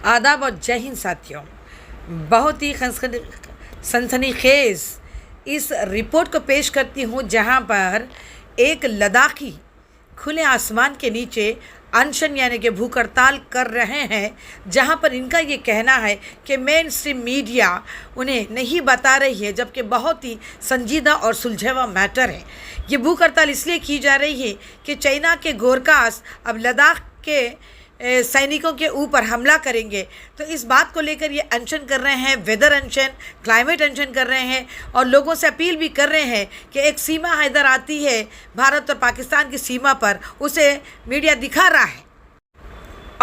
आदाब और जय हिंद साथियों। बहुत ही सनसनीखेज इस रिपोर्ट को पेश करती हूँ जहाँ पर एक लद्दाखी खुले आसमान के नीचे अनशन यानी कि भूख हड़ताल कर रहे हैं, जहां पर इनका ये कहना है कि मेन स्ट्रीम मीडिया उन्हें नहीं बता रही है, जबकि बहुत ही संजीदा और सुलझा मैटर है। ये भूख हड़ताल इसलिए की जा रही है कि चाइना के गोरखास अब लद्दाख के सैनिकों के ऊपर हमला करेंगे, तो इस बात को लेकर ये अनशन कर रहे हैं, वेदर अनशन, क्लाइमेट अनशन कर रहे हैं और लोगों से अपील भी कर रहे हैं कि एक सीमा हैदर आती है भारत और पाकिस्तान की सीमा पर, उसे मीडिया दिखा रहा है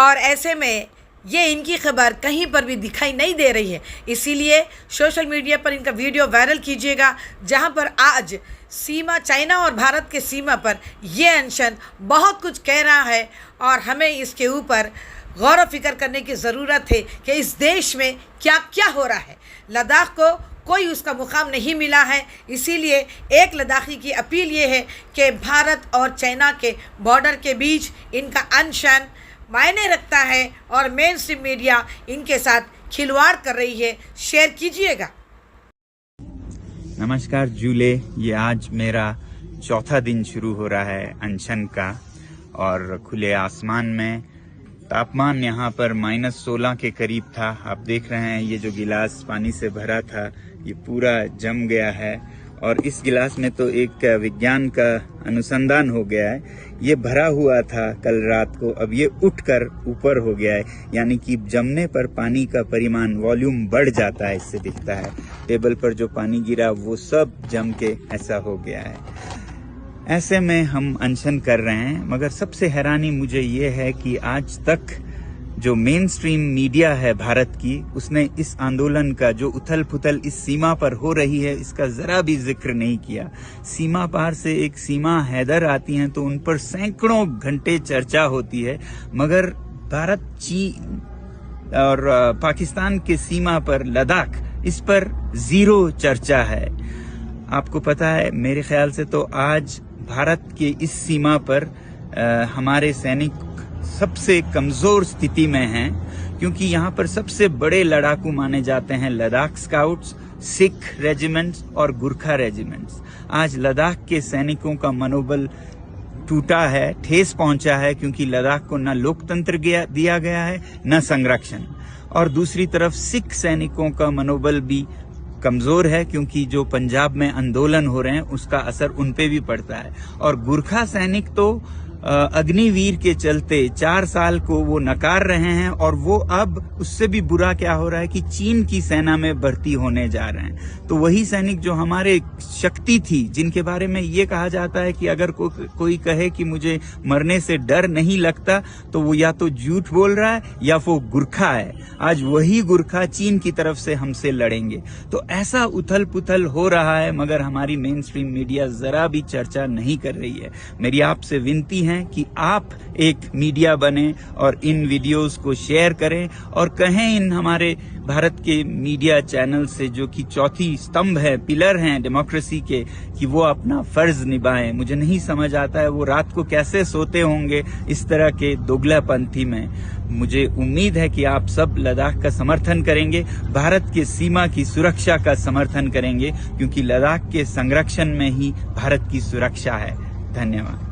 और ऐसे में ये इनकी खबर कहीं पर भी दिखाई नहीं दे रही है। इसीलिए सोशल मीडिया पर इनका वीडियो वायरल कीजिएगा, जहां पर आज सीमा चाइना और भारत के सीमा पर ये अनशन बहुत कुछ कह रहा है और हमें इसके ऊपर गौर फिक्र करने की ज़रूरत है कि इस देश में क्या क्या हो रहा है। लद्दाख को कोई उसका मुकाम नहीं मिला है, इसीलिए एक लद्दाखी की अपील ये है कि भारत और चाइना के बॉर्डर के बीच इनका अनशन मायने रखता है और मेन स्ट्रीम मीडिया इनके साथ खिलवाड़ कर रही है। शेयर कीजिएगा। नमस्कार जूले, ये आज मेरा चौथा दिन शुरू हो रहा है अनशन का और खुले आसमान में तापमान यहाँ पर -16 के करीब था। आप देख रहे हैं ये जो गिलास पानी से भरा था ये पूरा जम गया है और इस गिलास में तो एक विज्ञान का अनुसंधान हो गया है। ये भरा हुआ था कल रात को, अब ये उठकर ऊपर हो गया है, यानी कि जमने पर पानी का परिमाण वॉल्यूम बढ़ जाता है। इससे दिखता है टेबल पर जो पानी गिरा वो सब जम के ऐसा हो गया है। ऐसे में हम अनशन कर रहे हैं, मगर सबसे हैरानी मुझे ये है कि आज तक जो मेन स्ट्रीम मीडिया है भारत की, उसने इस आंदोलन का जो उथल पुथल इस सीमा पर हो रही है इसका जरा भी जिक्र नहीं किया। सीमा पार से एक सीमा हैदर आती हैं तो उन पर सैकड़ों घंटे चर्चा होती है, मगर भारत, चीन और पाकिस्तान के सीमा पर लद्दाख, इस पर जीरो चर्चा है। आपको पता है, मेरे ख्याल से तो आज भारत के इस सीमा पर हमारे सैनिक सबसे कमजोर स्थिति में हैं, क्योंकि यहाँ पर सबसे बड़े लड़ाकू माने जाते हैं लद्दाख स्काउट्स, सिख रेजिमेंट्स और गुरखा रेजिमेंट्स। आज लद्दाख के सैनिकों का मनोबल टूटा है, ठेस पहुंचा है, क्योंकि लद्दाख को न लोकतंत्र दिया गया है न संरक्षण, और दूसरी तरफ सिख सैनिकों का मनोबल भी कमजोर है, क्योंकि जो पंजाब में आंदोलन हो रहे हैं उसका असर उन पे भी पड़ता है। और गुरखा सैनिक तो अग्निवीर के चलते 4 साल को वो नकार रहे हैं और वो अब उससे भी बुरा क्या हो रहा है कि चीन की सेना में भर्ती होने जा रहे हैं। तो वही सैनिक जो हमारे शक्ति थी, जिनके बारे में ये कहा जाता है कि अगर कोई कहे कि मुझे मरने से डर नहीं लगता तो वो या तो झूठ बोल रहा है या वो गुरखा है। आज वही गुरखा चीन की तरफ से हमसे लड़ेंगे। तो ऐसा उथल पुथल हो रहा है, मगर हमारी मेन स्ट्रीम मीडिया जरा भी चर्चा नहीं कर रही है। मेरी आपसे विनती है कि आप एक मीडिया बने और इन वीडियोस को शेयर करें और कहें इन हमारे भारत के मीडिया चैनल से, जो कि चौथी स्तंभ है, पिलर हैं डेमोक्रेसी के, कि वो अपना फर्ज निभाएं। मुझे नहीं समझ आता है वो रात को कैसे सोते होंगे इस तरह के दोगलापंथी में। मुझे उम्मीद है कि आप सब लद्दाख का समर्थन करेंगे, भारत के सीमा की सुरक्षा का समर्थन करेंगे, क्योंकि लद्दाख के संरक्षण में ही भारत की सुरक्षा है। धन्यवाद।